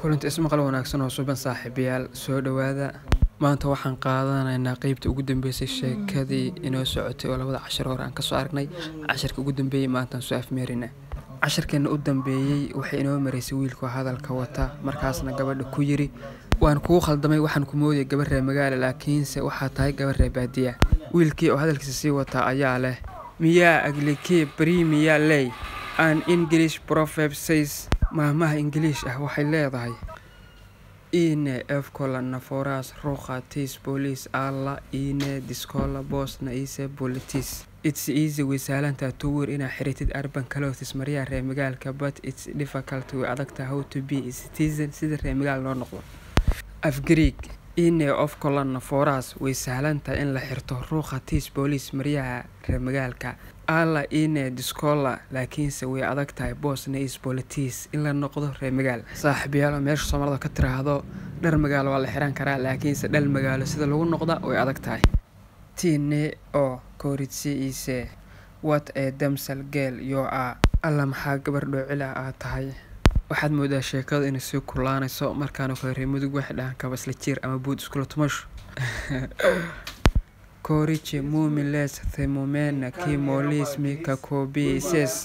kulanti ismaqal wanaagsan oo suban saaxiibayaal soo dhawaada maanta waxaan qaadanaynaa qaybta ugu dambeysay sheekadii inoo socotay oo labada cashar hore aan ka soo aragnay casharka ugu dambeeyay maanta soo afmeerina casharkeena u dambeeyay waxay inoo mareysay wiilku hadalka wata markaasna gabadha ku yiri waan ku khaldamay waxaan ku moodiyay gabar reer magaalo laakiinse waxa tahay gabar reer baadiya wiilkii oo hadalkiisa sii wata ayaa leh miyaa agliki premier lay an English proverb says maamaha English waxay leedahay ine efkola naforas roqatis police alla ine diskola bosna ise politis it's easy wisalanta to wear in a heritage urban clothes Maria reer magaalka but it's difficult to adagta how to be a citizen sida reer magaal loo noqdo af Gariig ine efkola naforas wisalanta in la xirto roqatis police Maria reer magaalka alla ine diskola laakiinse way adag tahay bosna is politis in la noqdo reer magaal saaxiibayaal meesha Soomaalida ka tiraahdo dhar magaal waa la xiran karaa laakiinse dhal magaalo sida lagu noqdo way adag tahay tine oo koritsi ise what a damsel girl you are alla maxaa gabar dhoocila tahay waxaad moodaa sheekada inay soo kulaanayso markaan ku reer mudug wax dhahan ka basla jiir ama buud isku tumasho Koriche mumiles themomena kimolis mika kobi says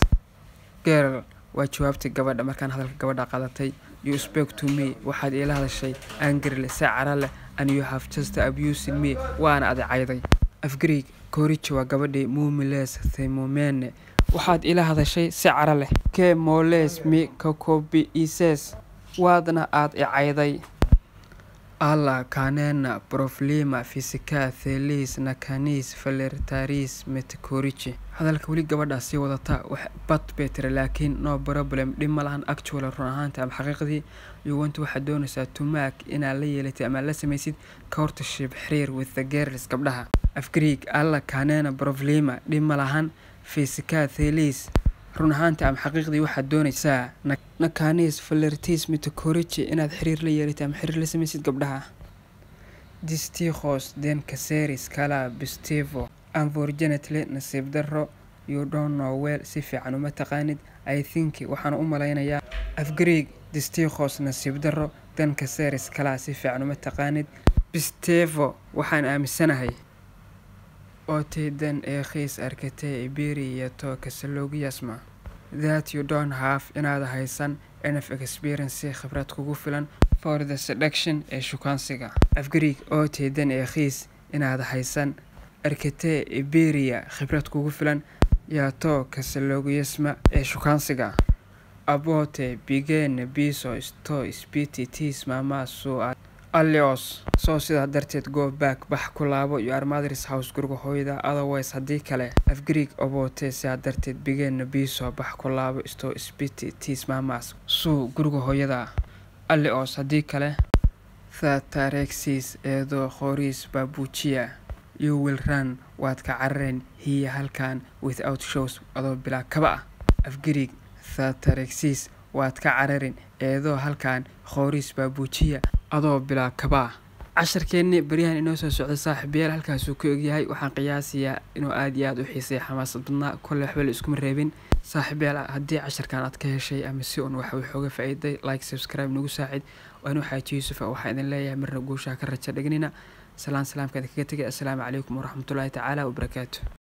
girl waa jawaabtay gabadha markaan hadalka gabadha qadatay you spoke to me waxaad ila hadashay angrily sacara leh and you have just abused me waana adayday af Gariig Koriche waa gabadhii mumiles themomena waxaad ila hadashay sacara leh kimolis mika kobi says waadna aad icayday alla kanena problema fisika thelis nakanis falertaris metkoriche hadalka wali gabadha si wadata wax bad better laakiin no problem dhima lahan actual run ahaanta ama xaqiiqdii you want waxa doonaysaa to make ina la yeelatay ama la samaysid courtship xiriir with the girls gabdhaha af Gariig alla kanena problema dhima lahan fisika thelis run ahaanta ama xaqiiqdii waxa doonaysaa nakanis falertis metkoriche inaad xiriir la yeelatay ama xiriir la samaysid gabdhaha distikos den caseris kala bestivo unfortunately nasiib darro you don't know well si fiican uma taqaanid I think waxaan u malaynayaa af Gariig distikos nasiib darro den caseris kala si fiican uma taqaanid bestivo waxaan aaminsanahay oteedan qiis arkatay iberiya to kasalogiyasma that you don't have inaad haysan enough experience khibrad kugu filan for the seduction ee shukaansiga af Gariig oteedan qiis inaad haysan arkatay iberiya khibrad kugu filan ya to kasalogiyasma ee shukaansiga abote begin biso sto spiritis mama so Alios soo sida darteed go back bax ku laabo iyo armadris house guriga hooyada otherwise hadii kale af Gariig obote sida darteed bigeen biso bax ku laabo isto spiritis mamas soo guriga hooyada Alios hadii kale Thatarexis eedo khoris babuchia you will run waad ka carreen hiya halkan without shoes adoo bila kaba af Gariig Thatarexis waad ka carreen eedo halkan khoris babuchia adoo bila kaba casharkeeni bariyahan inoo soo socdo saaxiibayaal halkaas uu ka ogyahay waxaan qiyaasiyaa inuu aad iyo aad u xiiseeyo xamaasad badnaa kulli waxba la isku mareebin saaxiibayaal haddii casharkan aad ka heshay ama si uun waxa xooga faa'iiday like subscribe nagu saacid waanu xaaji Yusuf waxa idin leeyahay marna guusha ka raja dhignina salaamka kaga tagay assalaamu calaykum waraxmatullaahi tacaala wa barakaatuh